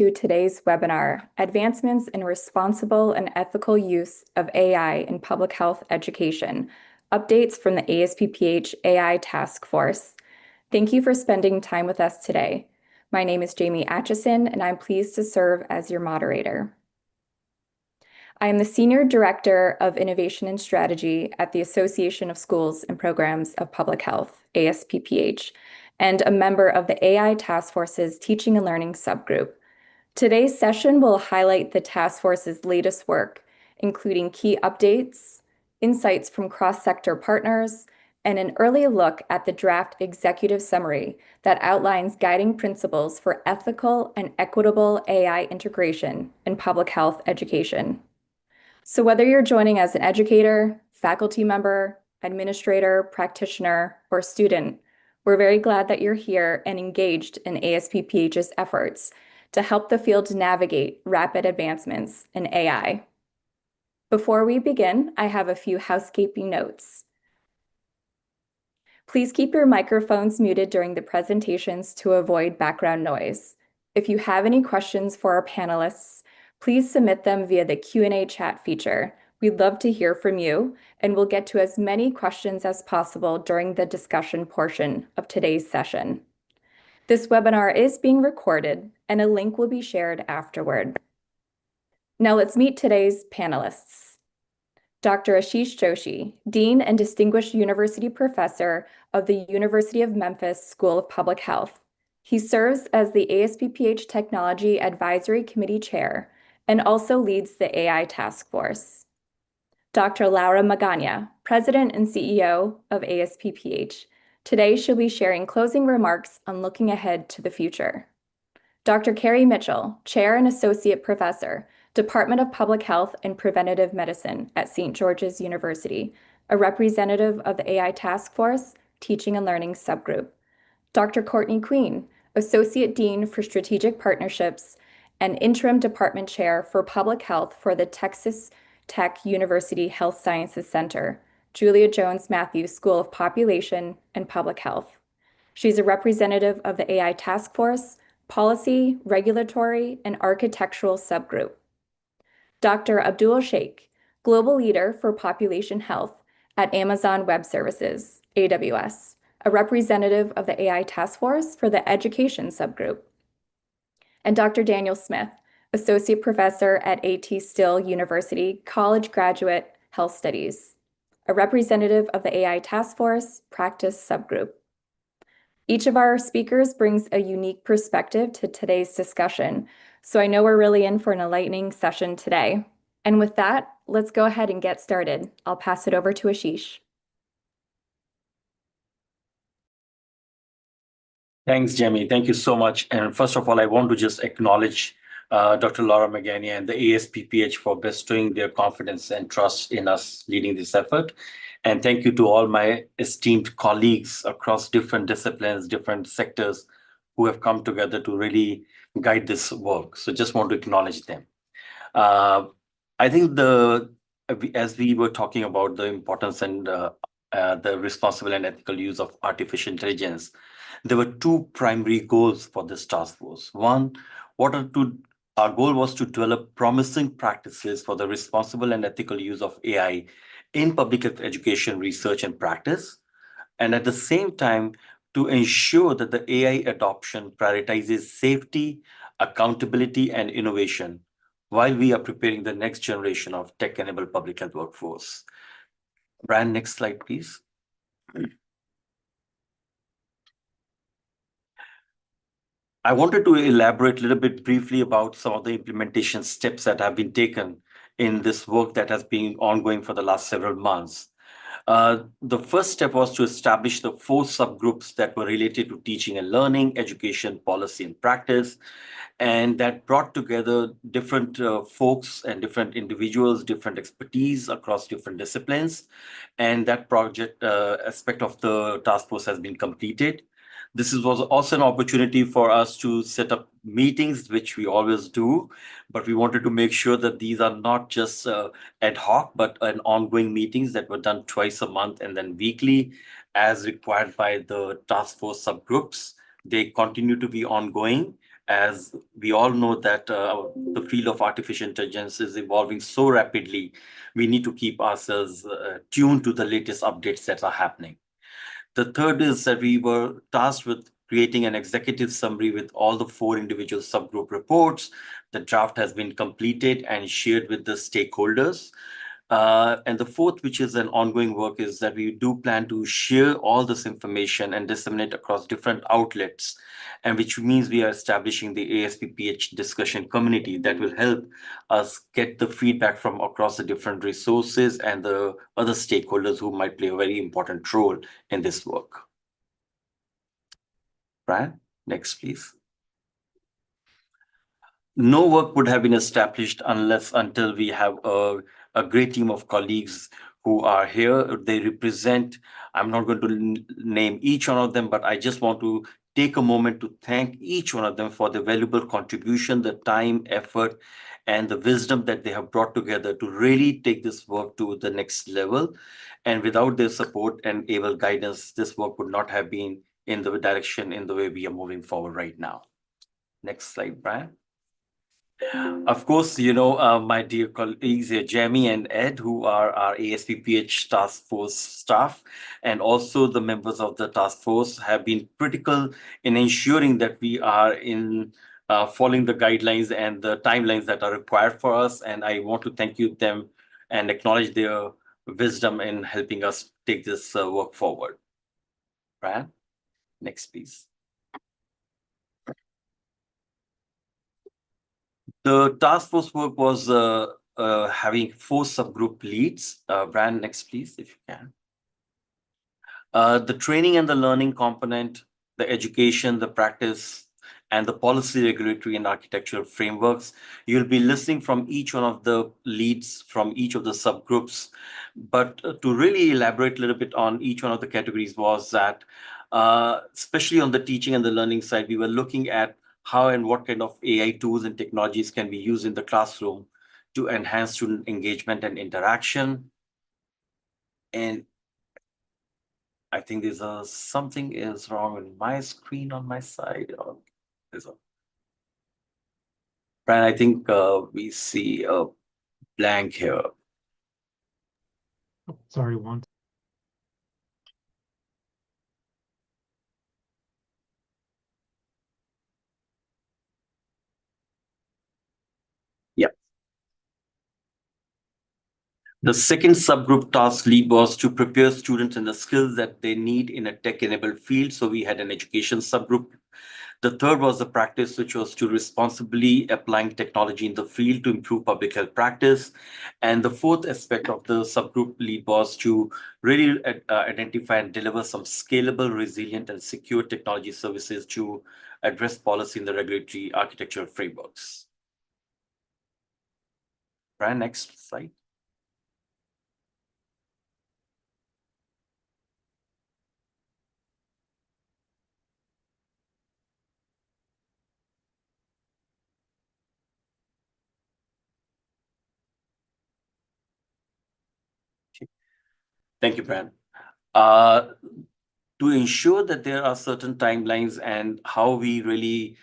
to today's webinar, Advancements in Responsible and Ethical Use of AI in Public Health Education, Updates from the ASPPH AI Task Force. Thank you for spending time with us today. My name is Jamie Atchison, and I'm pleased to serve as your moderator. I am the Senior Director of Innovation and Strategy at the Association of Schools and Programs of Public Health, ASPPH, and a member of the AI Task Force's Teaching and Learning subgroup. Today's session will highlight the task force's latest work, including key updates, insights from cross-sector partners, and an early look at the draft executive summary that outlines guiding principles for ethical and equitable AI integration in public health education. So whether you're joining as an educator, faculty member, administrator, practitioner, or student, we're very glad that you're here and engaged in ASPPH's efforts to help the field navigate rapid advancements in AI. Before we begin, I have a few housekeeping notes. Please keep your microphones muted during the presentations to avoid background noise. If you have any questions for our panelists, please submit them via the Q&A chat feature. We'd love to hear from you, and we'll get to as many questions as possible during the discussion portion of today's session. This webinar is being recorded, and a link will be shared afterward. Now let's meet today's panelists. Dr. Ashish Joshi, Dean and Distinguished University Professor of the University of Memphis School of Public Health. He serves as the ASPPH Technology Advisory Committee Chair and also leads the AI Task Force. Dr. Laura Magana, President and CEO of ASPPH. Today she'll be sharing closing remarks on looking ahead to the future. Dr. Carrie Mitchell, Chair and Associate Professor, Department of Public Health and Preventative Medicine at St. George's University, a representative of the AI Task Force, Teaching and Learning Subgroup. Dr. Courtney Queen, Associate Dean for Strategic Partnerships and Interim Department Chair for Public Health for the Texas Tech University Health Sciences Center, Julia Jones Matthews School of Population and Public Health. She's a representative of the AI Task Force, Policy, Regulatory, and Architectural Subgroup. Dr. Abdul Sheikh, Global Leader for Population Health at Amazon Web Services, AWS, a representative of the AI Task Force for the Education Subgroup. And Dr. Daniel Smith, Associate Professor at A.T. Still University College Graduate Health Studies, a representative of the AI Task Force Practice Subgroup. Each of our speakers brings a unique perspective to today's discussion, so I know we're really in for an enlightening session today. And with that, let's go ahead and get started. I'll pass it over to Ashish. Thanks, Jamie. Thank you so much. And first of all, I want to just acknowledge Dr. Laura Magana and the ASPPH for bestowing their confidence and trust in us leading this effort. And thank you to all my esteemed colleagues across different disciplines, different sectors who have come together to really guide this work. So just want to acknowledge them. I think as we were talking about the importance and the responsible and ethical use of artificial intelligence, there were two primary goals for this task force. One, our goal was to develop promising practices for the responsible and ethical use of AI in public health education, research, and practice. And at the same time, to ensure that the AI adoption prioritizes safety, accountability, and innovation while we are preparing the next generation of tech-enabled public health workforce. Brian, next slide, please. I wanted to elaborate a little bit briefly about some of the implementation steps that have been taken in this work that has been ongoing for the last several months. The first step was to establish the 4 subgroups that were related to teaching and learning, education, policy, and practice. And that brought together different folks and different individuals, different expertise across different disciplines. And that project aspect of the task force has been completed. This was also an opportunity for us to set up meetings, which we always do, but we wanted to make sure that these are not just ad hoc, but an ongoing meetings that were done twice a month and then weekly as required by the task force subgroups. They continue to be ongoing as we all know that the field of artificial intelligence is evolving so rapidly, we need to keep ourselves tuned to the latest updates that are happening. The third is that we were tasked with creating an executive summary with all the 4 individual subgroup reports. The draft has been completed and shared with the stakeholders. And the fourth, which is an ongoing work, is that we do plan to share all this information and disseminate across different outlets, and which means we are establishing the ASPPH discussion community that will help us get the feedback from across the different resources and the other stakeholders who might play a very important role in this work. Brian, next, please. No work would have been established until we have a great team of colleagues who are here. They represent, I'm not going to name each one of them, but I just want to take a moment to thank each one of them for the valuable contribution, the time, effort, and the wisdom that they have brought together to really take this work to the next level. And without their support and able guidance, this work would not have been in the direction in the way we are moving forward right now. Next slide, Brian. Of course, my dear colleagues here, Jamie and Ed, who are our ASPPH task force staff, and also the members of the task force have been critical in ensuring that we are in following the guidelines and the timelines that are required for us. And I want to thank you them and acknowledge their wisdom in helping us take this work forward. Brian, next, please. The task force work was having 4 subgroup leads. Brian, next, please, if you can. The training and the learning component, the education, the practice, and the policy, regulatory, and architectural frameworks. You'll be listening from each one of the leads from each of the subgroups. But to really elaborate a little bit on each one of the categories was that, especially on the teaching and the learning side, we were looking at how and what kind of AI tools and technologies can be used in the classroom to enhance student engagement and interaction. And I think something is wrong with my screen on my side. Brian, I think we see a blank here. Oh, sorry, one. Yep. The second subgroup task lead was to prepare students in the skills that they need in a tech-enabled field. So we had an education subgroup. The third was the practice, which was to responsibly applying technology in the field to improve public health practice. And the fourth aspect of the subgroup lead was to really identify and deliver some scalable, resilient, and secure technology services to address policy in the regulatory architectural frameworks. Brian, next slide. Thank you, Brian. To ensure that there are certain timelines and how we really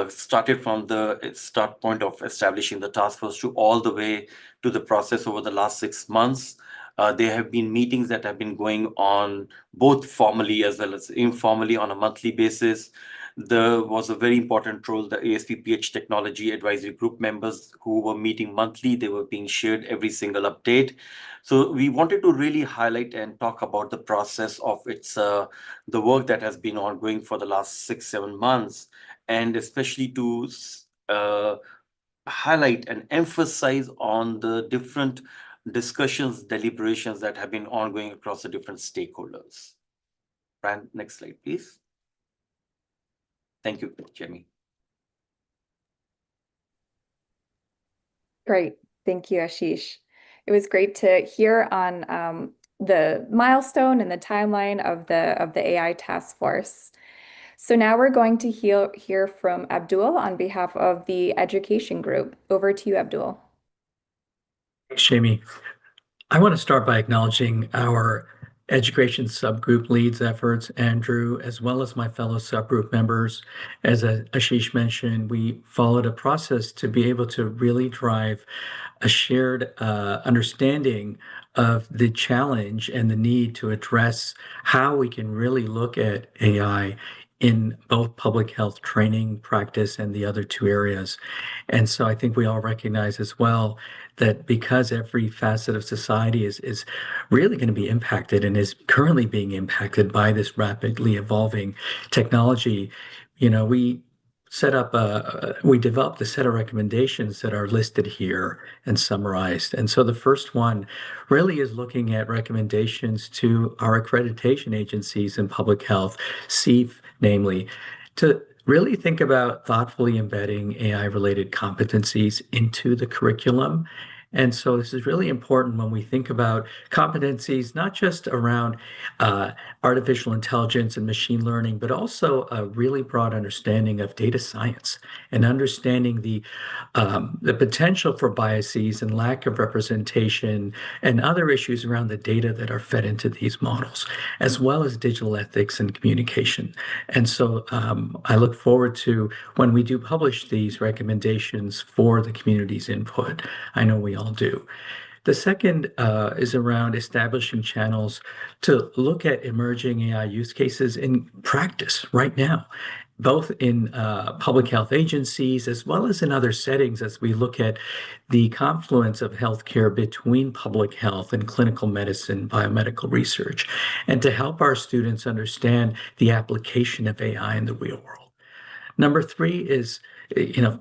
started from the start point of establishing the task force to all the way to the process over the last 6 months. There have been meetings that have been going on both formally as well as informally on a monthly basis. There was a very important role, the ASPPH Technology Advisory Group members who were meeting monthly. They were being shared every single update. So we wanted to really highlight and talk about the process of the work that has been ongoing for the last 6-7 months, and especially to highlight and emphasize on the different discussions, deliberations that have been ongoing across the different stakeholders. Brian, next slide, please. Thank you, Jamie. Great. Thank you, Ashish. It was great to hear on the milestone and the timeline of the AI task force. So now we're going to hear from Abdul on behalf of the education group. Over to you, Abdul. Thanks, Jamie. I want to start by acknowledging our education subgroup leads efforts, Andrew, as well as my fellow subgroup members. As Ashish mentioned, we followed a process to be able to really drive a shared understanding of the challenge and the need to address how we can really look at AI in both public health training, practice, and the other two areas. And so I think we all recognize as well that because every facet of society is really going to be impacted and is currently being impacted by this rapidly evolving technology, we developed a set of recommendations that are listed here and summarized. And so the first one really is looking at recommendations to our accreditation agencies in public health, CEF namely, to really think about thoughtfully embedding AI-related competencies into the curriculum. And so this is really important when we think about competencies, not just around artificial intelligence and machine learning, but also a really broad understanding of data science and understanding the potential for biases and lack of representation and other issues around the data that are fed into these models, as well as digital ethics and communication. And so I look forward to when we do publish these recommendations for the community's input. I know we all do. The second is around establishing channels to look at emerging AI use cases in practice right now, both in public health agencies as well as in other settings as we look at the confluence of healthcare between public health and clinical medicine, biomedical research, and to help our students understand the application of AI in the real world. Number three is,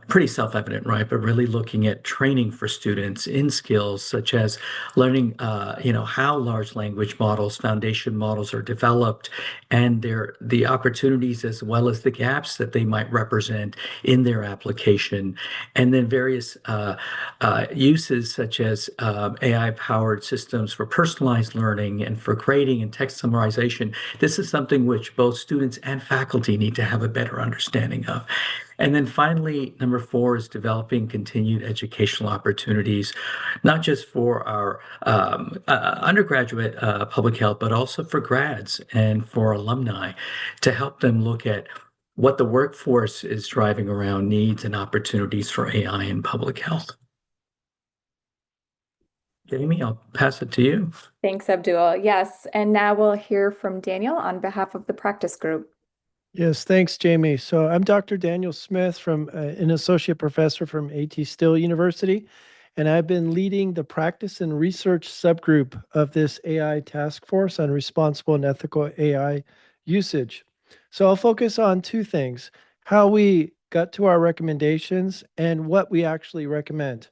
pretty self-evident, right? But really looking at training for students in skills such as learning, how large language models, foundation models are developed, and the opportunities as well as the gaps that they might represent in their application, and then various uses such as AI-powered systems for personalized learning and for grading and text summarization. This is something which both students and faculty need to have a better understanding of. And then finally, number four is developing continued educational opportunities, not just for our undergraduate public health, but also for grads and for alumni to help them look at what the workforce is driving around needs and opportunities for AI in public health. Jamie, I'll pass it to you. Thanks, Abdul. Yes, and now we'll hear from Daniel on behalf of the practice group. Yes, thanks, Jamie. So I'm Dr. Daniel Smith from an associate professor from A.T. Still University, and I've been leading the practice and research subgroup of this AI task force on responsible and ethical AI usage. So I'll focus on two things: how we got to our recommendations and what we actually recommend.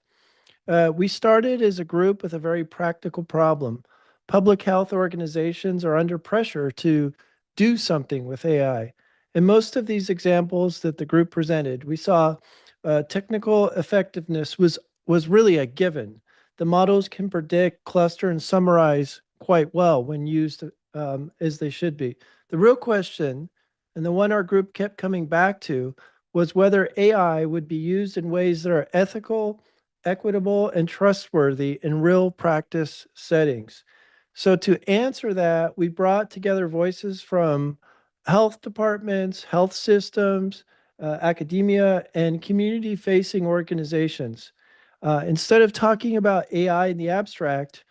We started as a group with a very practical problem. Public health organizations are under pressure to do something with AI. In most of these examples that the group presented, we saw technical effectiveness was really a given. The models can predict, cluster, and summarize quite well when used as they should be. The real question, and the one our group kept coming back to, was whether AI would be used in ways that are ethical, equitable, and trustworthy in real practice settings. So to answer that, we brought together voices from health departments, health systems, academia, and community-facing organizations. Instead of talking about AI in the abstract,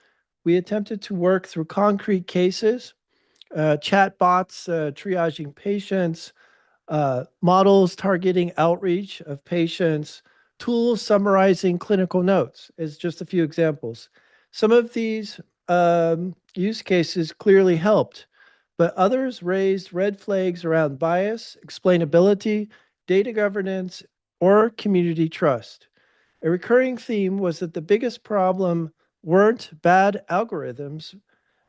we attempted to work through concrete cases, chatbots triaging patients, models targeting outreach of patients, tools summarizing clinical notes as just a few examples. Some of these use cases clearly helped, but others raised red flags around bias, explainability, data governance, or community trust. A recurring theme was that the biggest problem weren't bad algorithms,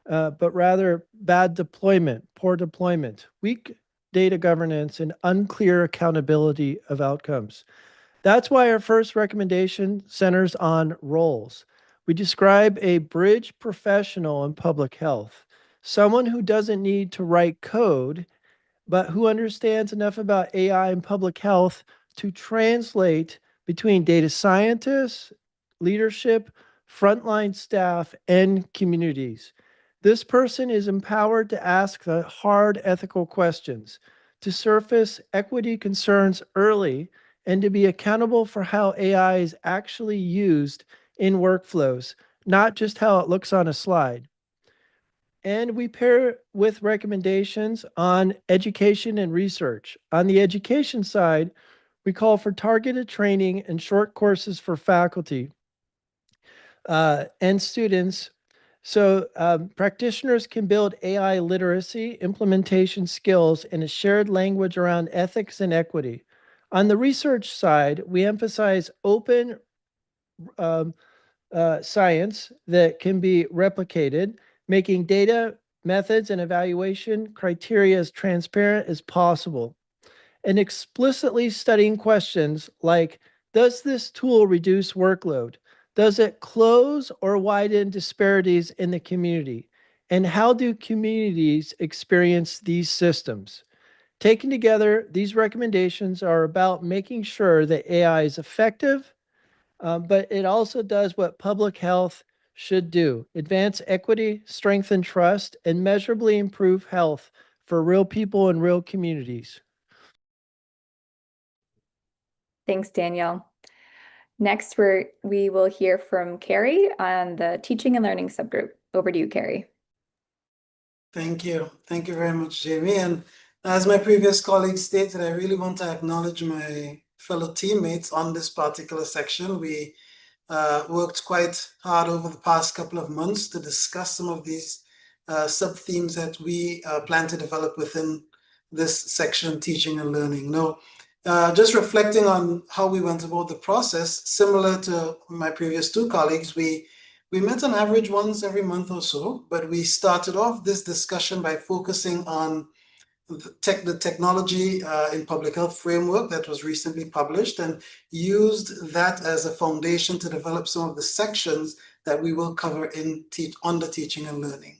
but rather bad deployment, poor deployment, weak data governance, and unclear accountability of outcomes. That's why our first recommendation centers on roles. We describe a bridge professional in public health, someone who doesn't need to write code, but who understands enough about AI and public health to translate between data scientists, leadership, frontline staff, and communities. This person is empowered to ask the hard ethical questions, to surface equity concerns early, and to be accountable for how AI is actually used in workflows, not just how it looks on a slide. And we pair with recommendations on education and research. On the education side, we call for targeted training and short courses for faculty and students so practitioners can build AI literacy, implementation skills, and a shared language around ethics and equity. On the research side, we emphasize open um, science that can be replicated, making data, methods, and evaluation criteria as transparent as possible, and explicitly studying questions like, does this tool reduce workload? Does it close or widen disparities in the community? And how do communities experience these systems? Taken together, these recommendations are about making sure that AI is effective, but it also does what public health should do: advance equity, strengthen trust, and measurably improve health for real people and real communities. Thanks, Daniel. Next, we will hear from Carrie on the teaching and learning subgroup. Over to you, Carrie. Thank you. Thank you very much, Jamie. And as my previous colleague stated, I really want to acknowledge my fellow teammates on this particular section. We worked quite hard over the past couple of months to discuss some of these sub-themes that we plan to develop within this section, teaching and learning. Now, just reflecting on how we went about the process, similar to my previous two colleagues, we met on average once every month or so, but we started off this discussion by focusing on the technology in public health framework that was recently published, and used that as a foundation to develop some of the sections that we will cover under teaching and learning.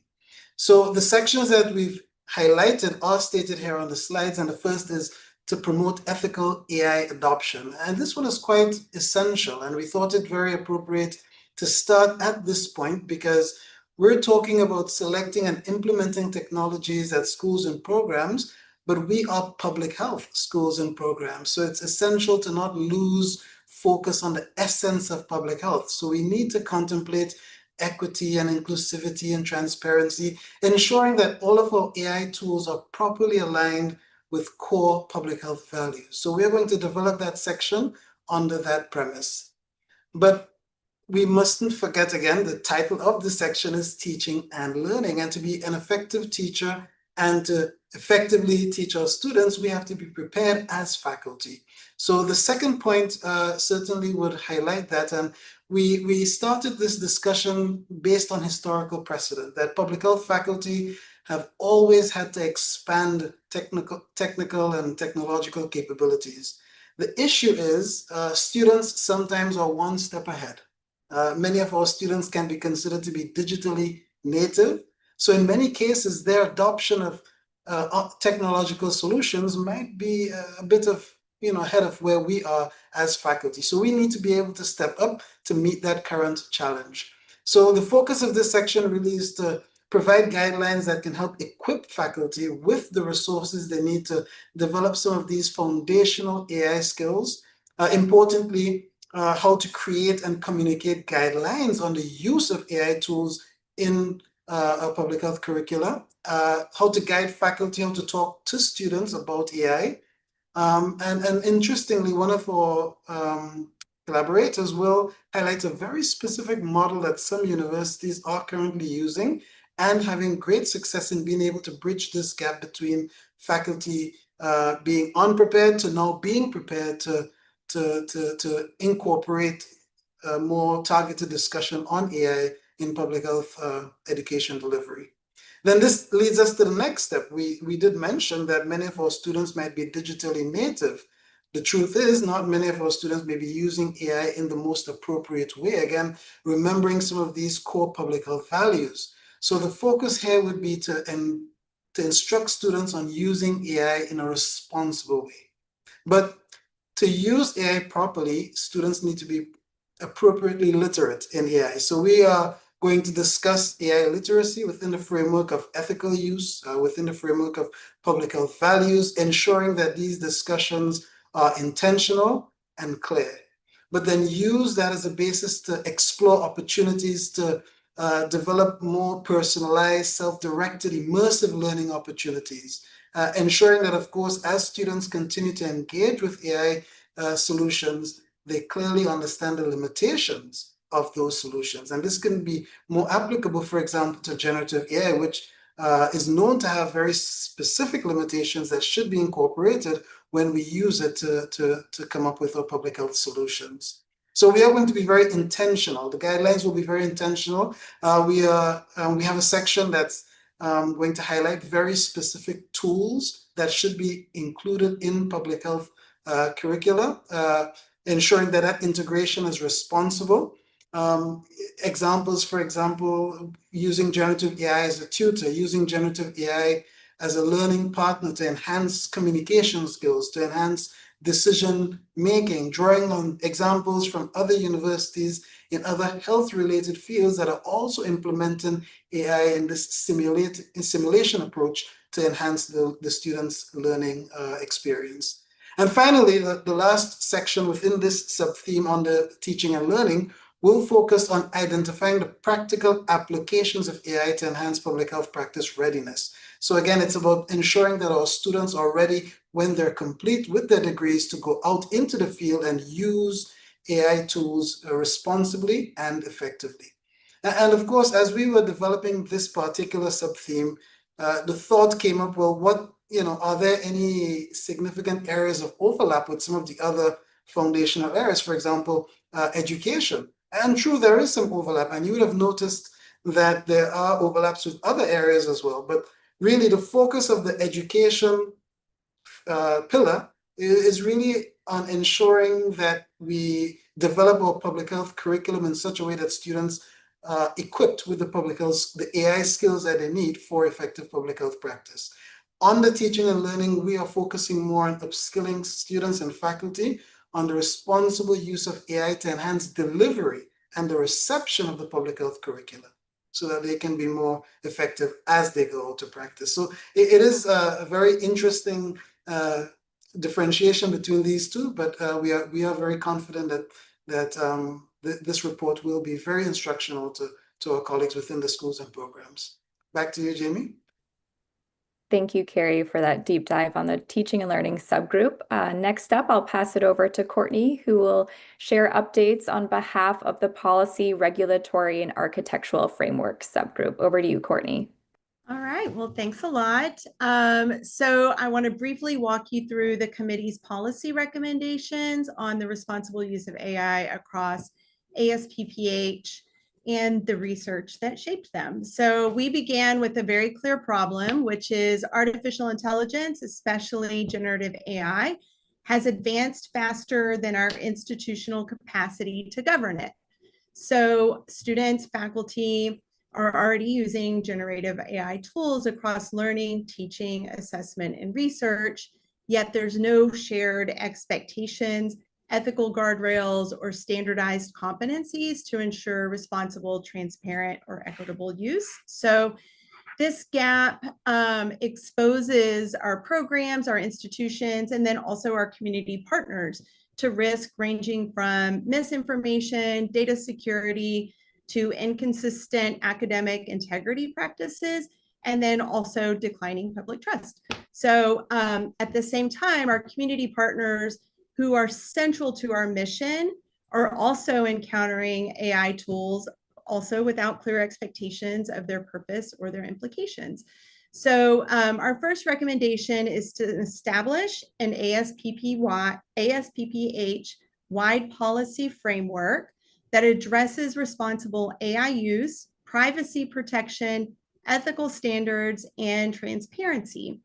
So the sections that we've highlighted are stated here on the slides, and the first is to promote ethical AI adoption. And this one is quite essential, and we thought it very appropriate to start at this point because we're talking about selecting and implementing technologies at schools and programs, but we are public health schools and programs. So it's essential to not lose focus on the essence of public health. So we need to contemplate equity and inclusivity and transparency, ensuring that all of our AI tools are properly aligned with core public health values. So we're going to develop that section under that premise. But we mustn't forget, again, the title of the section is Teaching and Learning. And to be an effective teacher and to effectively teach our students, we have to be prepared as faculty. So the second point certainly would highlight that. And we started this discussion based on historical precedent, that public health faculty have always had to expand technical and technological capabilities. The issue is students sometimes are one step ahead. Many of our students can be considered to be digitally native. So in many cases, their adoption of technological solutions might be a bit of, ahead of where we are as faculty. So we need to be able to step up to meet that current challenge. So the focus of this section really is to provide guidelines that can help equip faculty with the resources they need to develop some of these foundational AI skills. Importantly, how to create and communicate guidelines on the use of AI tools in a public health curricula, how to guide faculty, how to talk to students about AI. And interestingly, one of our collaborators will highlight a very specific model that some universities are currently using and having great success in being able to bridge this gap between faculty being unprepared to now being prepared to incorporate a more targeted discussion on AI in public health education delivery. Then this leads us to the next step. We did mention that many of our students might be digitally native. The truth is, not many of our students may be using AI in the most appropriate way. Again, remembering some of these core public health values. So the focus here would be to instruct students on using AI in a responsible way. But to use AI properly, students need to be appropriately literate in AI. So we are going to discuss AI literacy within the framework of ethical use, within the framework of public health values, ensuring that these discussions are intentional and clear, but then use that as a basis to explore opportunities to develop more personalized, self-directed, immersive learning opportunities, ensuring that, of course, as students continue to engage with AI solutions, they clearly understand the limitations of those solutions. And this can be more applicable, for example, to generative AI, which is known to have very specific limitations that should be incorporated when we use it to come up with our public health solutions. So we are going to be very intentional. The guidelines will be very intentional. We have a section that's going to highlight very specific tools that should be included in public health curricula, ensuring that that integration is responsible. Examples, for example, using generative AI as a tutor, using generative AI as a learning partner to enhance communication skills, to enhance decision making, drawing on examples from other universities in other health-related fields that are also implementing AI in this simulation approach to enhance the students' learning experience. And finally, the last section within this sub-theme on the teaching and learning will focus on identifying the practical applications of AI to enhance public health practice readiness. So again, it's about ensuring that our students are ready when they're complete with their degrees to go out into the field and use AI tools responsibly and effectively. And of course, as we were developing this particular sub-theme, the thought came up, well, are there any significant areas of overlap with some of the other foundational areas, for example, education? And true, there is some overlap, and you would have noticed that there are overlaps with other areas as well. But really, the focus of the education pillar is really on ensuring that we develop our public health curriculum in such a way that students are equipped with the AI skills that they need for effective public health practice. On the teaching and learning, we are focusing more on upskilling students and faculty on the responsible use of AI to enhance delivery and the reception of the public health curriculum so that they can be more effective as they go to practice. So it is a very interesting differentiation between these two, but we are very confident that this report will be very instructional to our colleagues within the schools and programs. Back to you, Jamie. Thank you, Carrie, for that deep dive on the teaching and learning subgroup. Next up, I'll pass it over to Courtney, who will share updates on behalf of the Policy, Regulatory, and Architectural Framework subgroup. Over to you, Courtney. All right, well, thanks a lot. So I want to briefly walk you through the committee's policy recommendations on the responsible use of AI across ASPPH and the research that shaped them. So we began with a very clear problem, which is artificial intelligence, especially generative AI, has advanced faster than our institutional capacity to govern it. So students, faculty are already using generative AI tools across learning, teaching, assessment, and research, yet there's no shared expectations, ethical guardrails, or standardized competencies to ensure responsible, transparent, or equitable use. So this gap exposes our programs, our institutions, and then also our community partners to risk ranging from misinformation, data security, to inconsistent academic integrity practices, and then also declining public trust. So at the same time, our community partners who are central to our mission are also encountering AI tools also without clear expectations of their purpose or their implications. So our first recommendation is to establish an ASPPH wide policy framework that addresses responsible AI use, privacy protection, ethical standards, and transparency.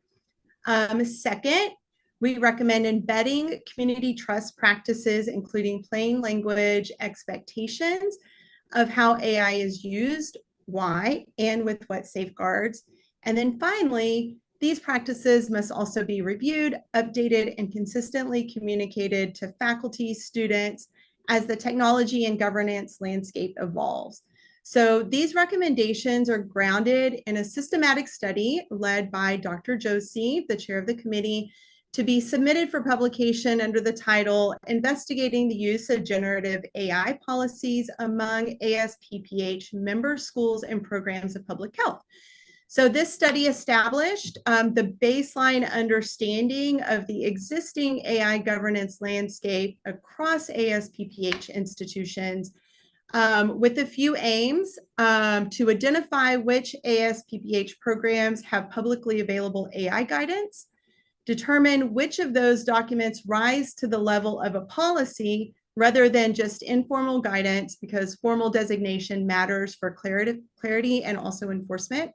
Second, we recommend embedding community trust practices, including plain language expectations of how AI is used, why, and with what safeguards. And then finally, these practices must also be reviewed, updated, and consistently communicated to faculty, students, as the technology and governance landscape evolves. So these recommendations are grounded in a systematic study led by Dr. Josie, the chair of the committee, to be submitted for publication under the title Investigating the Use of Generative AI Policies Among ASPPH Member Schools and Programs of Public Health. So this study established the baseline understanding of the existing AI governance landscape across ASPPH institutions with a few aims to identify which ASPPH programs have publicly available AI guidance, determine which of those documents rise to the level of a policy rather than just informal guidance, because formal designation matters for clarity and also enforcement.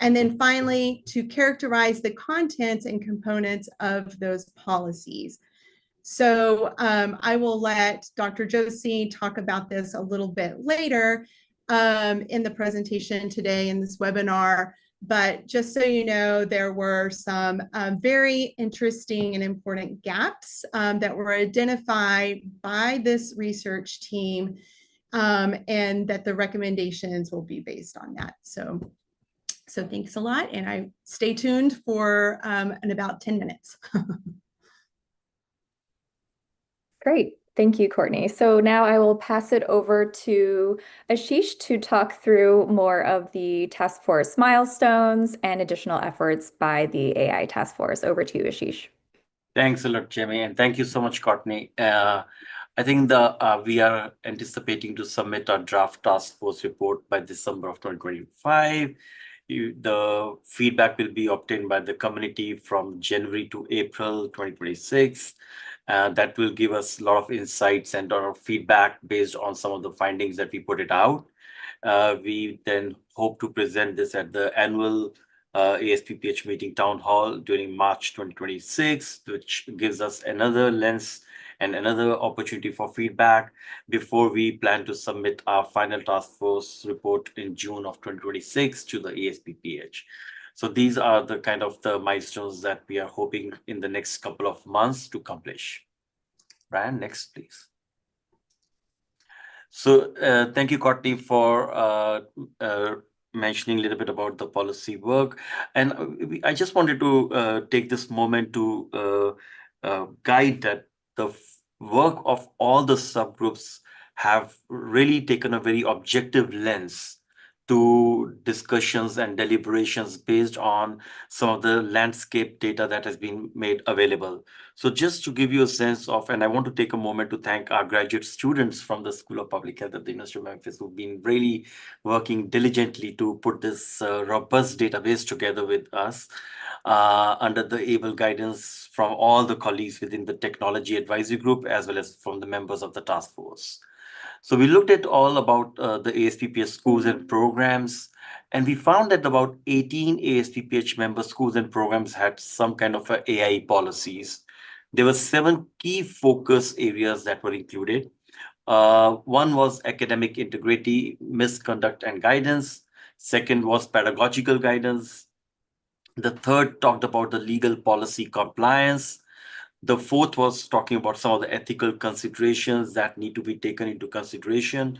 And then finally, to characterize the contents and components of those policies. So I will let Dr. Josie talk about this a little bit later in the presentation today in this webinar. But just so you know, there were some very interesting and important gaps that were identified by this research team, and that the recommendations will be based on that. So thanks a lot, and I stay tuned for in about 10 minutes. Great. Thank you, Courtney. So now I will pass it over to Ashish to talk through more of the task force milestones and additional efforts by the AI task force. Over to you, Ashish. Thanks a lot, Jamie, and thank you so much, Courtney. I think we are anticipating to submit our draft task force report by December of 2025. The feedback will be obtained by the community from January to April 2026. That will give us a lot of insights and a lot of feedback based on some of the findings that we put it out. We then hope to present this at the annual ASPPH meeting town hall during March 2026, which gives us another lens and another opportunity for feedback before we plan to submit our final task force report in June of 2026 to the ASPPH. So these are the kind of the milestones that we are hoping in the next couple of months to accomplish. Brian, next, please. So thank you, Courtney, for mentioning a little bit about the policy work. And I just wanted to take this moment to guide that the work of all the subgroups have really taken a very objective lens to discussions and deliberations based on some of the landscape data that has been made available. So just to give you a sense of, and I want to take a moment to thank our graduate students from the School of Public Health at the University of Memphis who've been really working diligently to put this robust database together with us under the able guidance from all the colleagues within the technology advisory group, as well as from the members of the task force. So we looked at all about the ASPPH schools and programs, and we found that about 18 ASPPH member schools and programs had some kind of AI policies. There were 7 key focus areas that were included. One was academic integrity, misconduct, and guidance. Second was pedagogical guidance. The third talked about the legal policy compliance. The fourth was talking about some of the ethical considerations that need to be taken into consideration.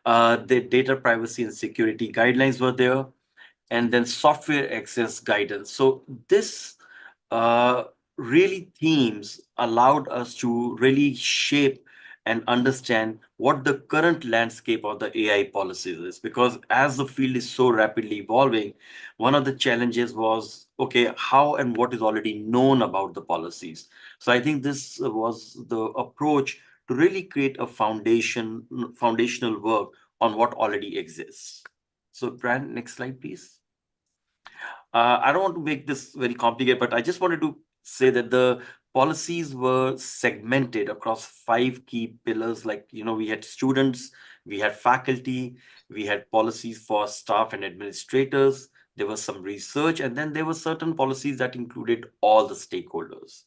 The data privacy and security guidelines were there, and then software access guidance. So this really themes allowed us to really shape and understand what the current landscape of the AI policies is. Because as the field is so rapidly evolving, one of the challenges was, okay, how and what is already known about the policies. So I think this was the approach to really create a foundational work on what already exists. So Brian, next slide, please. I don't want to make this very complicated, but I just wanted to say that the policies were segmented across 5 key pillars. Like, we had students, we had faculty, we had policies for staff and administrators, there was some research, and then there were certain policies that included all the stakeholders.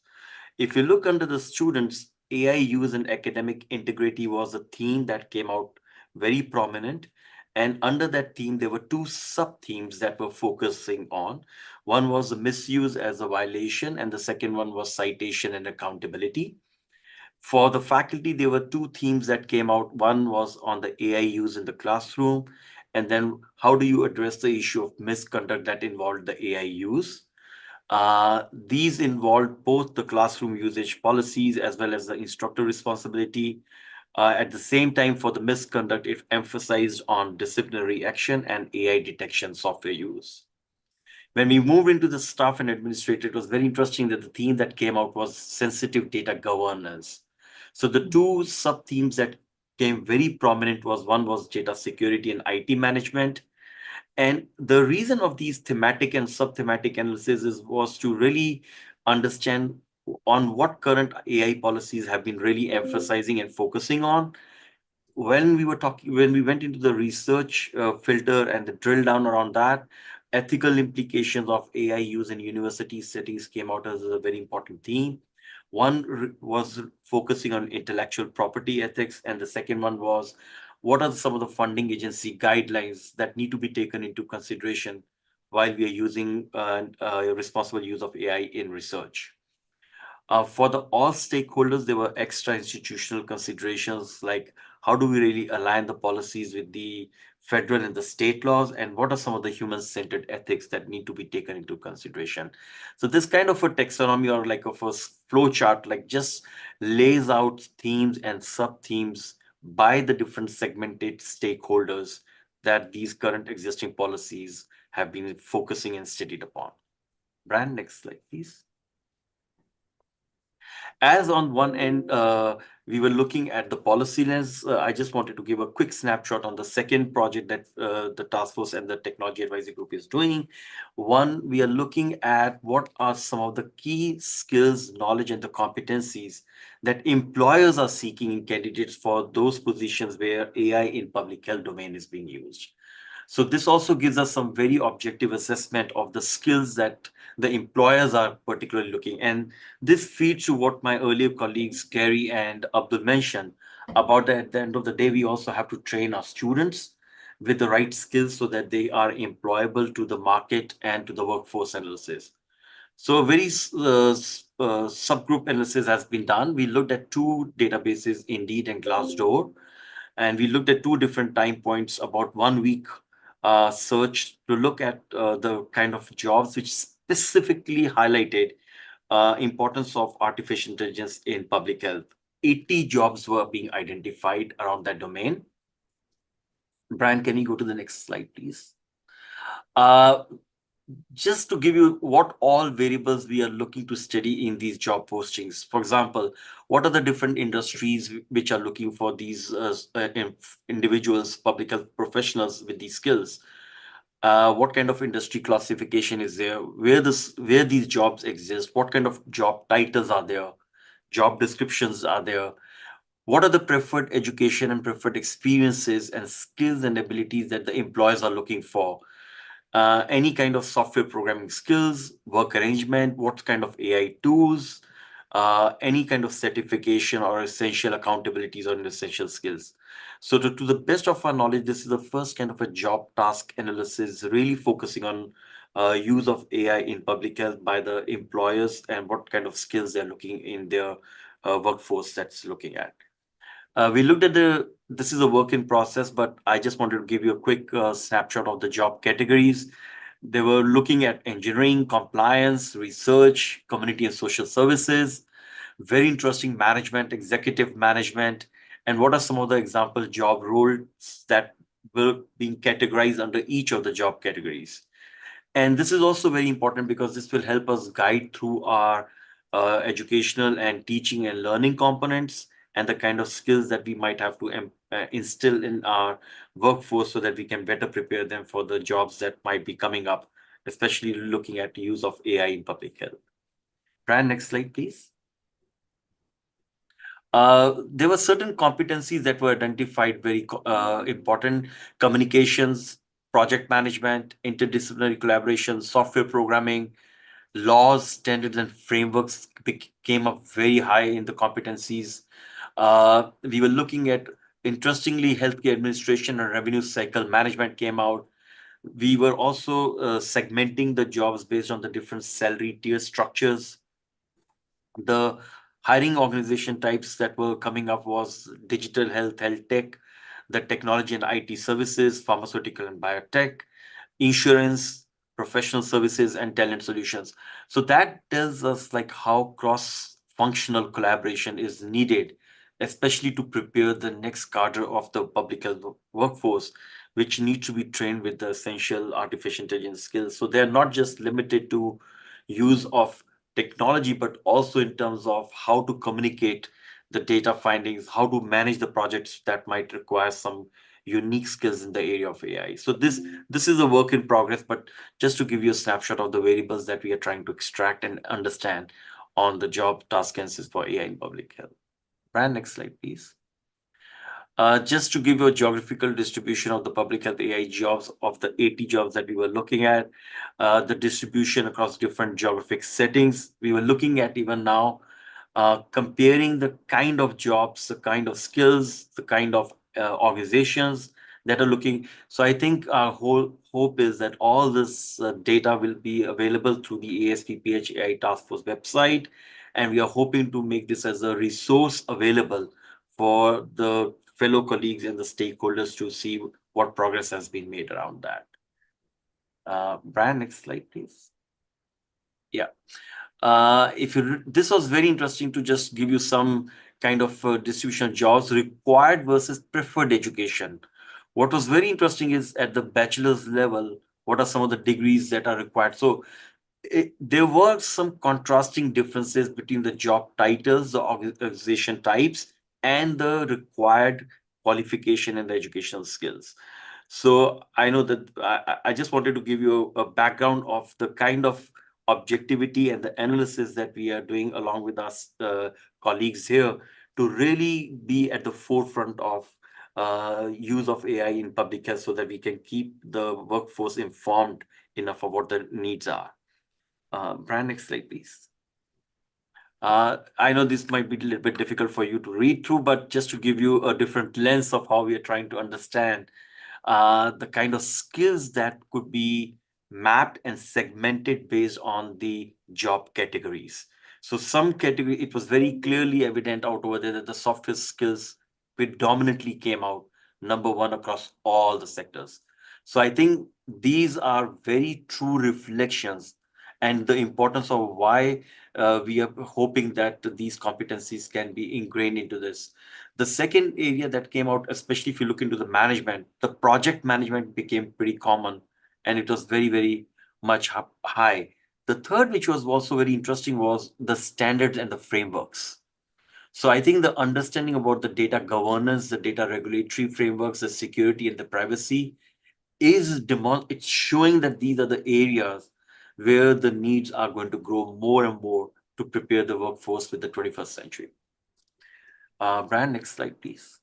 If you look under the students, AI use and academic integrity was a theme that came out very prominent. And under that theme, there were 2 sub-themes that were focusing on. One was the misuse as a violation, and the second one was citation and accountability. For the faculty, there were 2 themes that came out. One was on the AI use in the classroom, And then how do you address the issue of misconduct that involved the AI use? These involved both the classroom usage policies as well as the instructor responsibility. At the same time, for the misconduct, it emphasized on disciplinary action and AI detection software use. When we moved into the staff and administrator, it was very interesting that the theme that came out was sensitive data governance. So the two sub themes that came very prominent was one was data security and IT management. And the reason of these thematic and sub-thematic analysis was to really understand on what current AI policies have been really emphasizing and focusing on. When we went into the research filter and the drill down around that, ethical implications of AI use in university settings came out as a very important theme. One was focusing on intellectual property ethics, and the second one was what are some of the funding agency guidelines that need to be taken into consideration while we are using responsible use of AI in research. For the all stakeholders, there were extra institutional considerations like how do we really align the policies with the federal and the state laws, and what are some of the human-centered ethics that need to be taken into consideration. So this kind of a taxonomy or like of a flow chart like just lays out themes and sub-themes by the different segmented stakeholders that these current existing policies have been focusing and studied upon. Brian, next slide, please. As on one end, we were looking at the policy lens. I just wanted to give a quick snapshot on the second project that the task force and the technology advisory group is doing. One, we are looking at what are some of the key skills, knowledge, and the competencies that employers are seeking in candidates for those positions where AI in public health domain is being used. So this also gives us some very objective assessment of the skills that the employers are particularly looking. And this feeds to what my earlier colleagues, Gary and Abdul mentioned about that at the end of the day, we also have to train our students with the right skills so that they are employable to the market and to the workforce analysis. So a very subgroup analysis has been done. We looked at two databases, Indeed and Glassdoor, and we looked at two different time points, about 1 week search to look at the kind of jobs which specifically highlighted importance of artificial intelligence in public health. 80 jobs were being identified around that domain. Brian, can you go to the next slide, please? Just to give you what all variables we are looking to study in these job postings. For example, what are the different industries which are looking for these individuals, public health professionals with these skills? What kind of industry classification is there? Where these jobs exist? What kind of job titles are there? Job descriptions are there? What are the preferred education and preferred experiences and skills and abilities that the employers are looking for? Any kind of software programming skills, work arrangement, what kind of AI tools, any kind of certification or essential accountabilities or essential skills. So to the best of our knowledge, this is the first kind of a job task analysis, really focusing on use of AI in public health by the employers and what kind of skills they're looking in their workforce that's looking at. We looked at this is a work in process, but I just wanted to give you a quick snapshot of the job categories. They were looking at engineering, compliance, research, community and social services, very interesting management, executive management, and what are some of the example job roles that were being categorized under each of the job categories. And this is also very important because this will help us guide through our educational and teaching and learning components and the kind of skills that we might have to instill in our workforce so that we can better prepare them for the jobs that might be coming up, especially looking at the use of AI in public health. Brian, next slide, please. There were certain competencies that were identified very important: communications, project management, interdisciplinary collaboration, software programming, laws, standards, and frameworks came up very high in the competencies. We were looking at, interestingly, healthcare administration and revenue cycle management came out. We were also segmenting the jobs based on the different salary tier structures. The hiring organization types that were coming up was digital health, health tech. the technology and IT services, pharmaceutical and biotech, insurance, professional services, and talent solutions. So that tells us like how cross-functional collaboration is needed, especially to prepare the next cadre of the public health workforce, which need to be trained with the essential artificial intelligence skills. So they're not just limited to use of technology, but also in terms of how to communicate the data findings, how to manage the projects that might require some unique skills in the area of AI. So this is a work in progress, but just to give you a snapshot of the variables that we are trying to extract and understand on the job task answers for AI in public health. Brian, next slide, please. Just to give you a geographical distribution of the public health AI jobs, of the 80 jobs that we were looking at, the distribution across different geographic settings. We were looking at even now comparing the kind of jobs, the kind of skills, the kind of organizations that are looking. So I think our whole hope is that all this data will be available through the ASPPH AI Task Force website. And we are hoping to make this as a resource available for the fellow colleagues and the stakeholders to see what progress has been made around that. Brian, next slide, please. Yeah. This was very interesting to just give you some kind of distribution of jobs required versus preferred education. What was very interesting is at the bachelor's level, what are some of the degrees that are required? So there were some contrasting differences between the job titles, the organization types, and the required qualification and the educational skills. So I know that I just wanted to give you a background of the kind of objectivity and the analysis that we are doing along with us colleagues here to really be at the forefront of use of AI in public health so that we can keep the workforce informed enough of what the needs are. Brian, next slide, please. I know this might be a little bit difficult for you to read through, but just to give you a different lens of how we are trying to understand the kind of skills that could be mapped and segmented based on the job categories. So some category, it was very clearly evident out over there that the software skills predominantly came out #1 across all the sectors. So I think these are very true reflections and the importance of why we are hoping that these competencies can be ingrained into this. The second area that came out, especially if you look into the management, the project management became pretty common and it was very, very much high. The third, which was also very interesting, was the standards and the frameworks. So I think the understanding about the data governance, the data regulatory frameworks, the security and the privacy it's showing that these are the areas where the needs are going to grow more and more to prepare the workforce with the 21st century. Brian, next slide, please.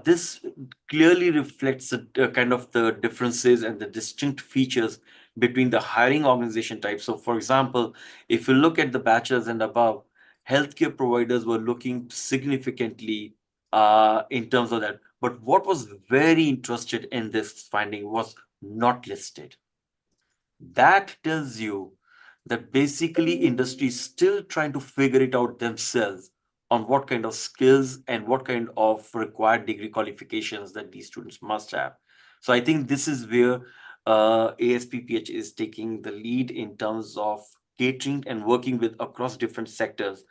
This clearly reflects kind of the differences and the distinct features between the hiring organization types. So for example, if you look at the bachelors and above, healthcare providers were looking significantly in terms of that. But what was very interested in this finding was not listed. That tells you that basically industry is still trying to figure it out themselves on what kind of skills and what kind of required degree qualifications that these students must have. So I think this is where ASPPH is taking the lead in terms of catering and working with across different sectors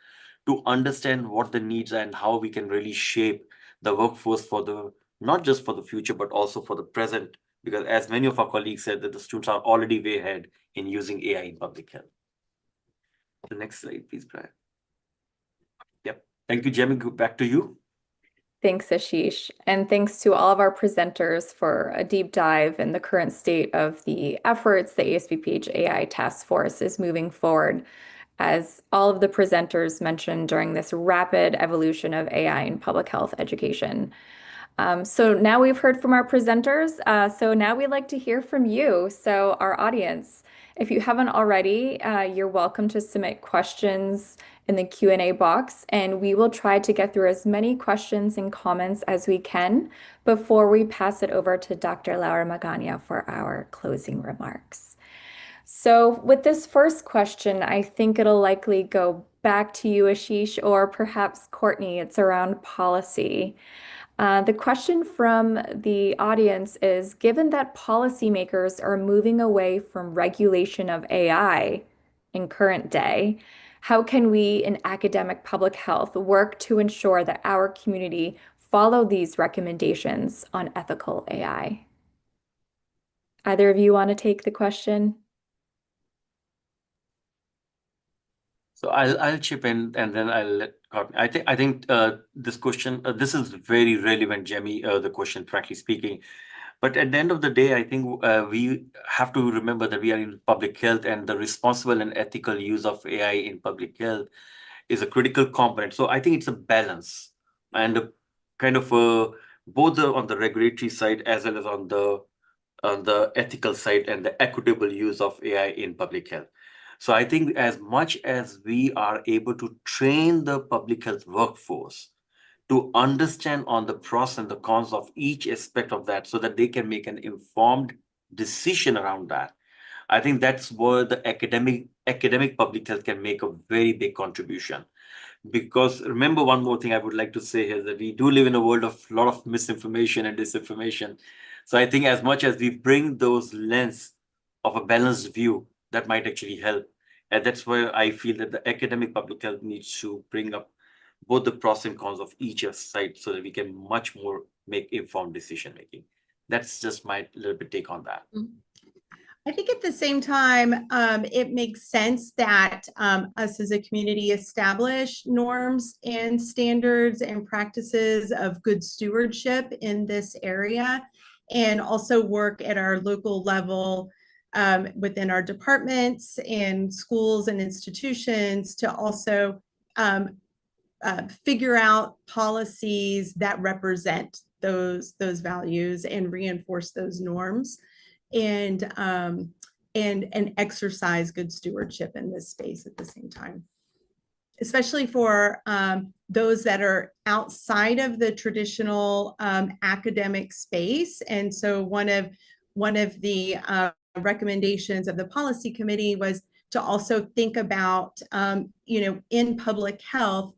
to understand what the needs are and how we can really shape the workforce for the not just for the future, but also for the present. Because as many of our colleagues said that the students are already way ahead in using AI in public health. The next slide, please, Brian. Yep. Thank you, Jamie. Back to you. Thanks, Ashish. And thanks to all of our presenters for a deep dive in the current state of the efforts the ASPPH AI Task Force is moving forward, as all of the presenters mentioned during this rapid evolution of AI in public health education. So now we've heard from our presenters. So now we'd like to hear from you. So our audience, if you haven't already, you're welcome to submit questions in the Q&A box, and we will try to get through as many questions and comments as we can before we pass it over to Dr. Laura Magana for our closing remarks. So with this first question, I think it'll likely go back to you, Ashish, or perhaps Courtney. It's around policy. The question from the audience is, given that policymakers are moving away from regulation of AI in current day, how can we in academic public health work to ensure that our community follow these recommendations on ethical AI? Either of you want to take the question? So I'll chip in and then I'll let Courtney. I think this question this is very relevant, Jamie. The question, frankly speaking, but at the end of the day, I think we have to remember that we are in public health, and the responsible and ethical use of AI in public health is a critical component. So I think it's a balance and a kind of both on the regulatory side as well as on the ethical side and the equitable use of AI in public health. So I think as much as we are able to train the public health workforce to understand on the pros and the cons of each aspect of that so that they can make an informed decision around that, I think that's where the academic public health can make a very big contribution. Because remember, one more thing I would like to say here, that we do live in a world of a lot of misinformation and disinformation. So I think as much as we bring those lens of a balanced view, that might actually help. And that's where I feel that the academic public health needs to bring up both the pros and cons of each side so that we can much more make informed decision making. That's just my little bit take on that. I think at the same time, it makes sense that us as a community establish norms and standards and practices of good stewardship in this area, and also work at our local level within our departments and schools and institutions to also figure out policies that represent those values and reinforce those norms, and exercise good stewardship in this space at the same time, especially for those that are outside of the traditional academic space. And so one of the recommendations of the policy committee was to also think about, in public health,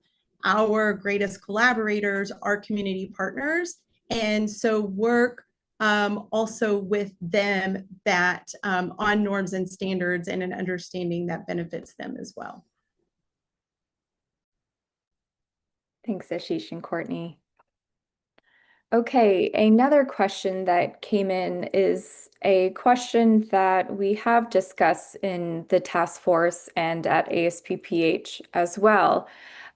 our greatest collaborators are community partners. And so work also with them that on norms and standards and an understanding that benefits them as well. Thanks, Ashish and Courtney. Okay, another question that came in is a question that we have discussed in the task force and at ASPPH as well.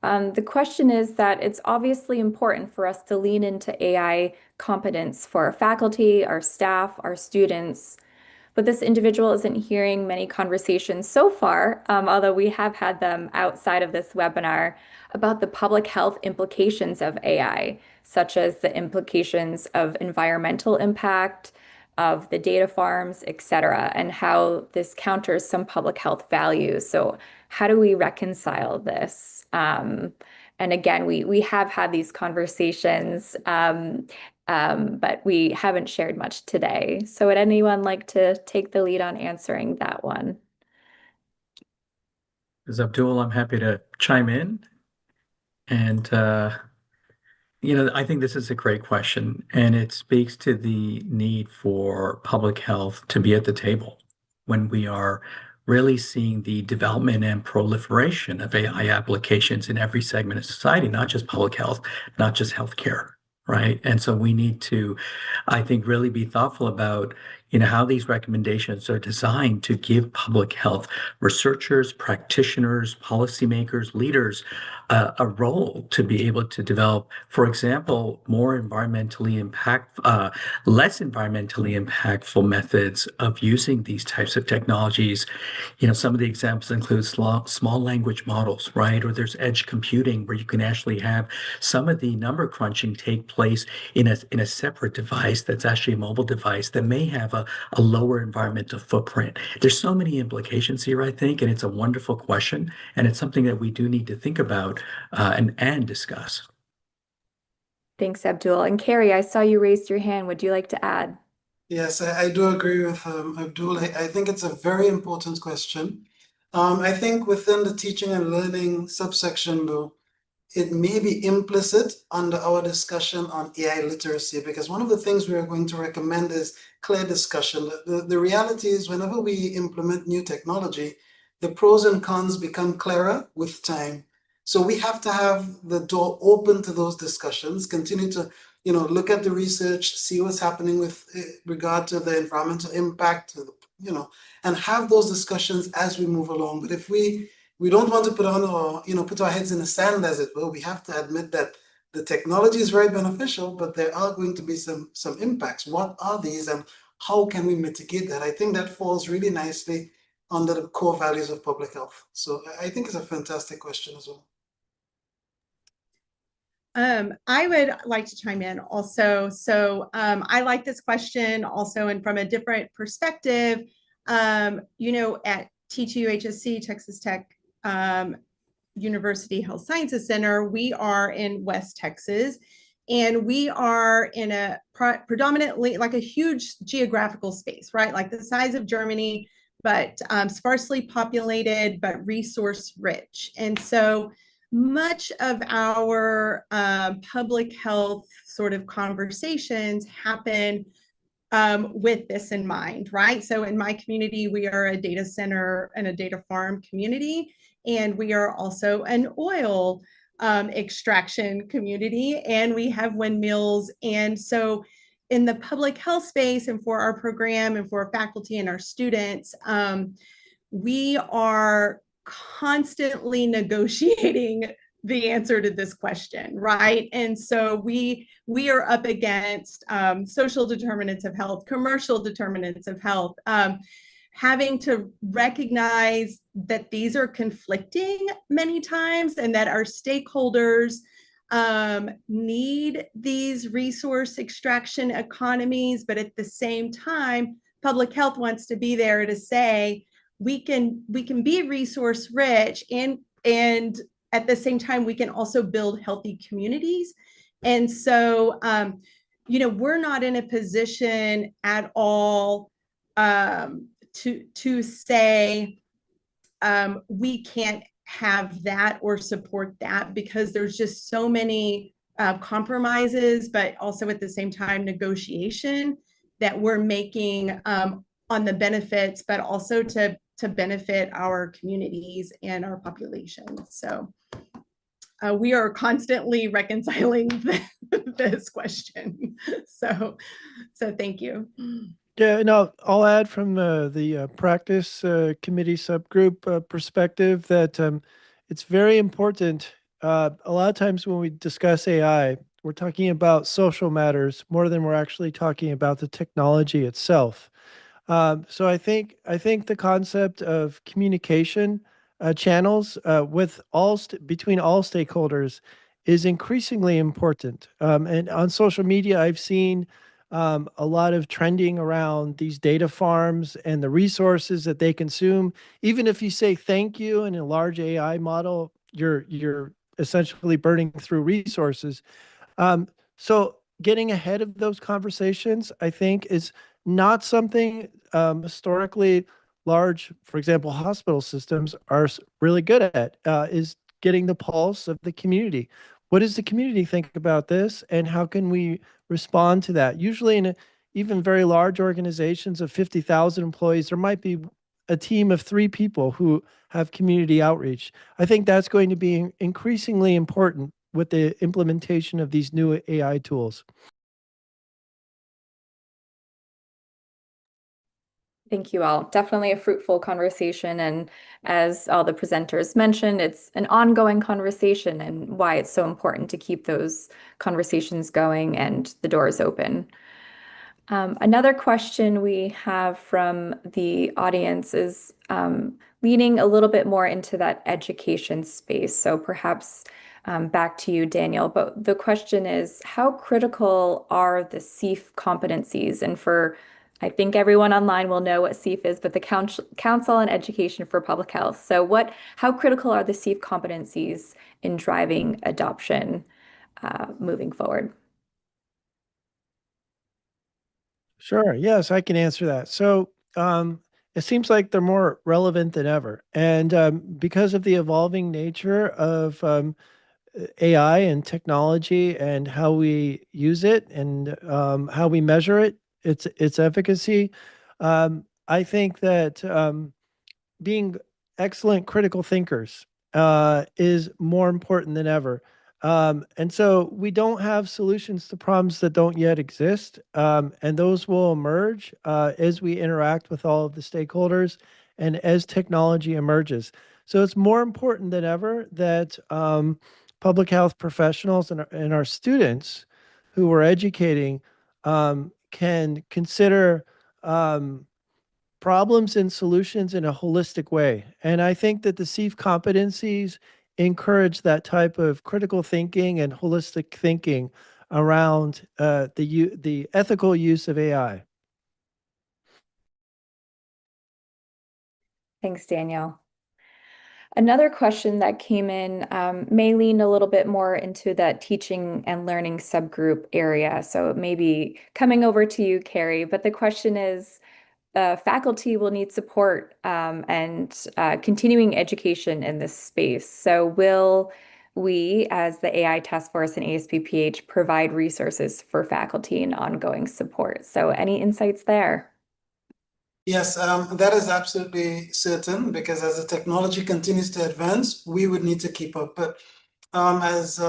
The question is that it's obviously important for us to lean into AI competence for our faculty, our staff, our students, but this individual isn't hearing many conversations so far, although we have had them outside of this webinar, about the public health implications of AI, such as the implications of environmental impact, of the data farms, et cetera, and how this counters some public health values. So how do we reconcile this? And again, we have had these conversations, but we haven't shared much today. So would anyone like to take the lead on answering that one? As Abdul, I'm happy to chime in. And, I think this is a great question, and it speaks to the need for public health to be at the table when we are really seeing the development and proliferation of AI applications in every segment of society, not just public health, not just healthcare, right? And so we need to, I think, really be thoughtful about how these recommendations are designed to give public health researchers, practitioners, policymakers, leaders a role to be able to develop, for example, less environmentally impactful methods of using these types of technologies. Some of the examples include small language models, right? Or there's edge computing, where you can actually have some of the number crunching take place in a separate device that's actually a mobile device that may have a lower environmental footprint. There's so many implications here, I think, and it's a wonderful question, and it's something that we do need to think about and discuss. Thanks, Abdul. And Carrie, I saw you raised your hand. Would you like to add? Yes, I do agree with Abdul. I think it's a very important question. I think within the teaching and learning subsection, though, it may be implicit under our discussion on AI literacy, because one of the things we are going to recommend is clear discussion. The reality is whenever we implement new technology, the pros and cons become clearer with time. So we have to have the door open to those discussions, continue to look at the research, see what's happening with regard to the environmental impact, and have those discussions as we move along. But if we don't want to put our heads in the sand, as it were. We have to admit that the technology is very beneficial, but there are going to be some impacts. What are these, and how can we mitigate that? I think that falls really nicely under the core values of public health. So I think it's a fantastic question as well. I would like to chime in also. So I like this question also, and from a different perspective, at T2HSC, Texas Tech University Health Sciences Center, we are in West Texas, and we are in a predominantly like a huge geographical space, right? Like the size of Germany, but sparsely populated, but resource rich. And so much of our public health sort of conversations happen with this in mind, right? So in my community, we are a data center and a data farm community, and we are also an oil extraction community, and we have windmills. And so in the public health space and for our program and for our faculty and our students, we are constantly negotiating the answer to this question, right? And so we are up against social determinants of health, commercial determinants of health, having to recognize that these are conflicting many times, and that our stakeholders need these resource extraction economies, but at the same time, public health wants to be there to say, we can be resource rich, and at the same time, we can also build healthy communities. And so, we're not in a position at all to say we can't have that or support that, because there's just so many compromises, but also at the same time negotiation that we're making on the benefits, but also to benefit our communities and our population. So we are constantly reconciling this question. So thank you. Yeah, and I'll add from the practice committee subgroup perspective that it's very important. A lot of times when we discuss AI, we're talking about social matters more than we're actually talking about the technology itself. So I think the concept of communication channels with between all stakeholders is increasingly important. And on social media, I've seen a lot of trending around these data farms and the resources that they consume. Even if you say thank you in a large AI model, you're essentially burning through resources. So getting ahead of those conversations, I think, is not something historically large, for example, hospital systems are really good at, is getting the pulse of the community. What does the community think about this, and how can we respond to that? Usually in even very large organizations of 50,000 employees, there might be a team of 3 people who have community outreach. I think that's going to be increasingly important with the implementation of these new AI tools. Thank you all. Definitely a fruitful conversation. And as all the presenters mentioned, it's an ongoing conversation, and why it's so important to keep those conversations going and the doors open. Another question we have from the audience is leaning a little bit more into that education space. So perhaps back to you, Daniel. But the question is, how critical are the CEIF competencies? And I think everyone online will know what CEIF is, but the Council on Education for Public Health. So how critical are the CEIF competencies in driving adoption moving forward? Sure. Yes, I can answer that. So it seems like they're more relevant than ever. And because of the evolving nature of AI and technology and how we use it and how we measure it, its efficacy. I think that being excellent critical thinkers is more important than ever. And so we don't have solutions to problems that don't yet exist. And those will emerge as we interact with all of the stakeholders and as technology emerges. So it's more important than ever that public health professionals and our students who we're educating can consider problems and solutions in a holistic way. And I think that the CEIF competencies encourage that type of critical thinking and holistic thinking around the ethical use of AI. Thanks, Daniel. Another question that came in may lean a little bit more into that teaching and learning subgroup area. So it may be coming over to you, Carrie, but the question is, faculty will need support and continuing education in this space. So will we, as the AI Task Force and ASPPH, provide resources for faculty and ongoing support? So any insights there? Yes, that is absolutely certain because as the technology continues to advance, we would need to keep up. But as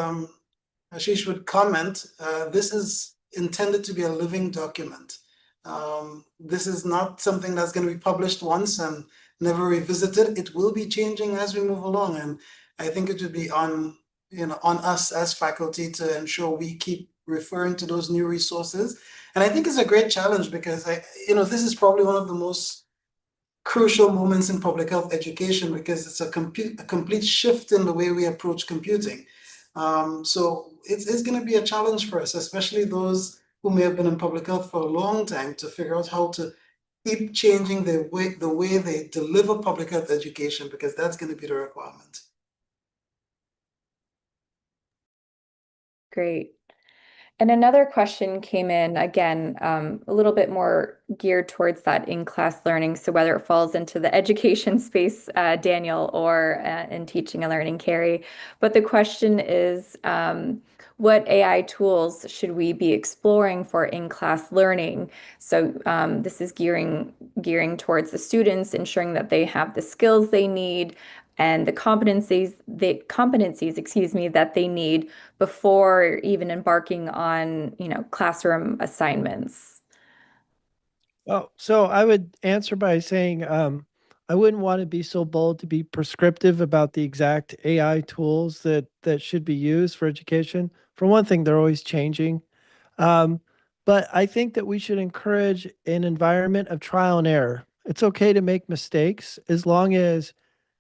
Ashish would comment, this is intended to be a living document. This is not something that's going to be published once and never revisited. It will be changing as we move along, and I think it would be on us as faculty to ensure we keep referring to those new resources. And I think it's a great challenge because this is probably one of the most crucial moments in public health education because it's a complete shift in the way we approach computing. So it's going to be a challenge for us, especially those who may have been in public health for a long time, to figure out how to keep changing the way they deliver public health education, because that's going to be the requirement. Great. And another question came in, again, a little bit more geared towards that in-class learning. So whether it falls into the education space, Daniel, or in teaching and learning, Carrie. But the question is, what AI tools should we be exploring for in-class learning? So this is gearing towards the students, ensuring that they have the skills they need and the competencies, that they need before even embarking on, classroom assignments. Oh, so I would answer by saying I wouldn't want to be so bold to be prescriptive about the exact AI tools that should be used for education. For one thing, they're always changing. Um, but I think that we should encourage an environment of trial and error. It's okay to make mistakes as long as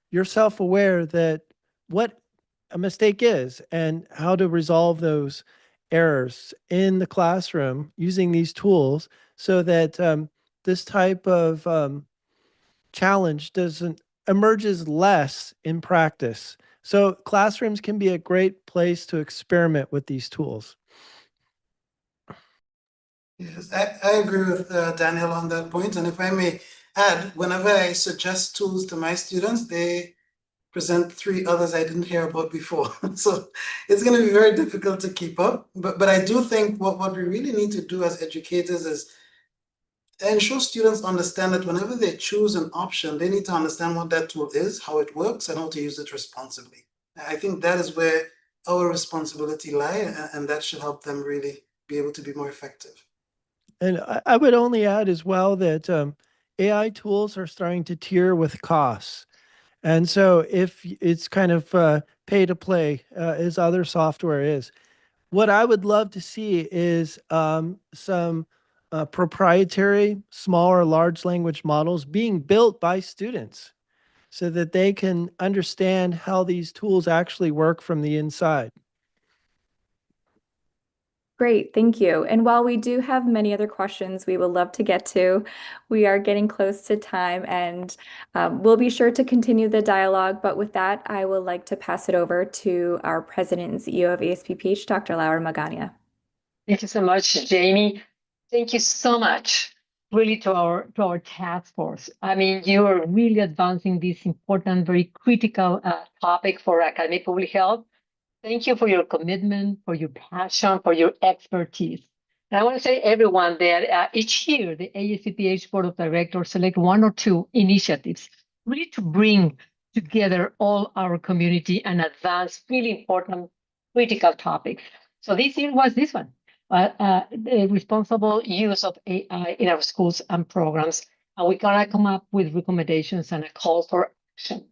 you're self-aware that what a mistake is and how to resolve those errors in the classroom using these tools so that this type of challenge doesn't emerges less in practice. So classrooms can be a great place to experiment with these tools. Yes, I agree with Daniel on that point. And if I may add, whenever I suggest tools to my students, they present 3 others I didn't hear about before. So it's going to be very difficult to keep up. But I do think what we really need to do as educators is ensure students understand that whenever they choose an option, they need to understand what that tool is, how it works, and how to use it responsibly. I think that is where our responsibility lies, and that should help them really be able to be more effective. And I would only add as well that AI tools are starting to tier with costs. And so if it's kind of pay to play as other software is, what I would love to see is some proprietary small or large language models being built by students so that they can understand how these tools actually work from the inside. Great, thank you. And while we do have many other questions we would love to get to, we are getting close to time, and we'll be sure to continue the dialogue. But with that, I would like to pass it over to our President and CEO of ASPPH, Dr. Laura Magana. Thank you so much, Jamie. Thank you so much, really, to our task force. I mean, you are really advancing this important, very critical topic for academic public health. Thank you for your commitment, for your passion, for your expertise. And I want to say everyone that each year the ASPPH Board of Directors select one or two initiatives really to bring together all our community and advance really important critical topics. So this year was this one, the responsible use of AI in our schools and programs. And we're gonna come up with recommendations and a call for action.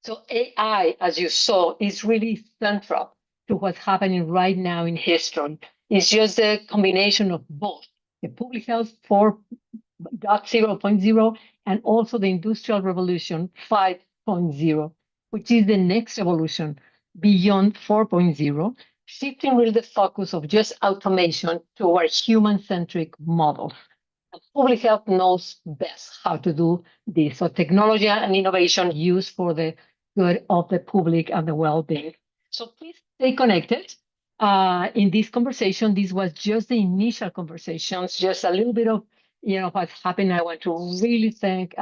So AI, as you saw, is really central to what's happening right now in history. It's just a combination of both the public health 4.0.0 and also the industrial revolution 5.0, which is the next evolution beyond 4.0, shifting really the focus of just automation towards human-centric models. Public health knows best how to do this. So technology and innovation used for the good of the public and the well-being. So please stay connected. In this conversation, this was just the initial conversations, just a little bit of what's happened. I want to really thank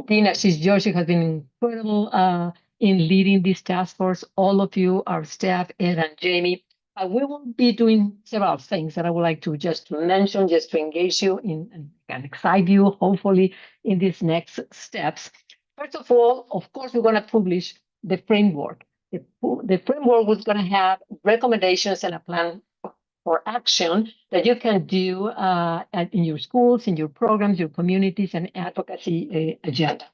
Dina. Georgia has been incredible in leading this task force. All of you, our staff, Ed and Jamie. We will be doing several things that I would like to just mention, just to engage you in and excite you, hopefully, in these next steps. First of all, of course, we're going to publish the framework. The framework is going to have recommendations and a plan for action that you can do in your schools, in your programs, your communities, and advocacy agenda.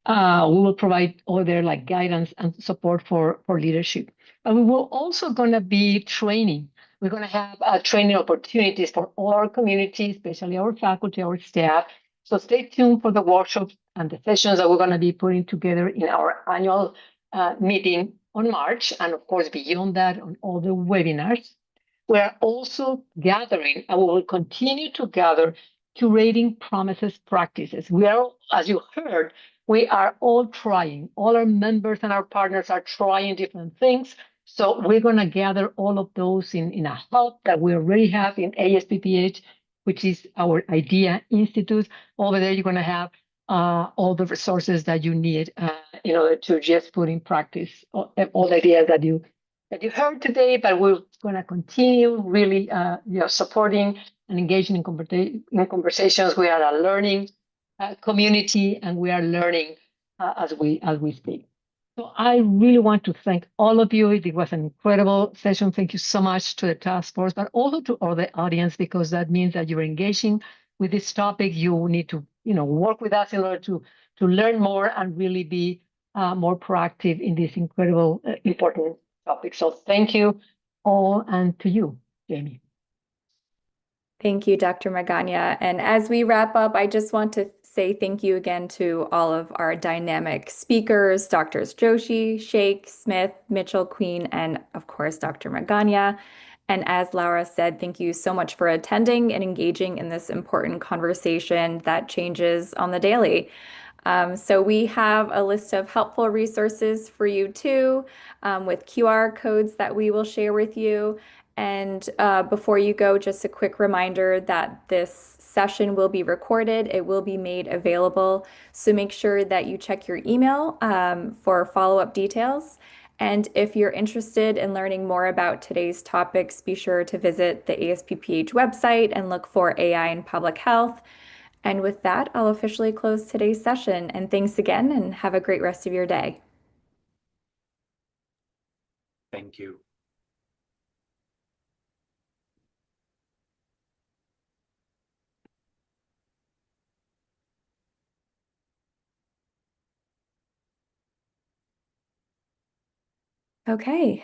We will provide other like guidance and support for leadership. But we will also going to be training. We're going to have training opportunities for all our communities, especially our faculty, our staff. So stay tuned for the workshops and the sessions that we're going to be putting together in our annual meeting on March, and of course beyond that on all the webinars. We're also gathering, and we will continue to gather, curating promises practices. We are, as you heard, we are all trying. All our members and our partners are trying different things. So we're going to gather all of those in a hub that we already have in ASPPH, which is our IDEA Institute. Over there, you're going to have all the resources that you need in order to just put in practice all the ideas that you heard today. But we're going to continue really supporting and engaging in conversations. We are a learning community, and we are learning as we speak. So I really want to thank all of you. It was an incredible session. Thank you so much to the task force, but also to all the audience, because that means that you're engaging with this topic. You need to work with us in order to learn more and really be more proactive in this incredible important topic. So thank you all, and to you, Jamie. Thank you, Dr. Magana. And as we wrap up, I just want to say thank you again to all of our dynamic speakers, Drs. Joshi, Sheikh, Smith, Mitchell, Queen, and of course, Dr. Magana. And as Laura said, thank you so much for attending and engaging in this important conversation that changes on the daily. So we have a list of helpful resources for you too, with QR codes that we will share with you. And before you go, just a quick reminder that this session will be recorded. It will be made available. So make sure that you check your email for follow-up details. And if you're interested in learning more about today's topics, be sure to visit the ASPPH website and look for AI in public health. And with that, I'll officially close today's session. And thanks again, and have a great rest of your day. Thank you. Okay.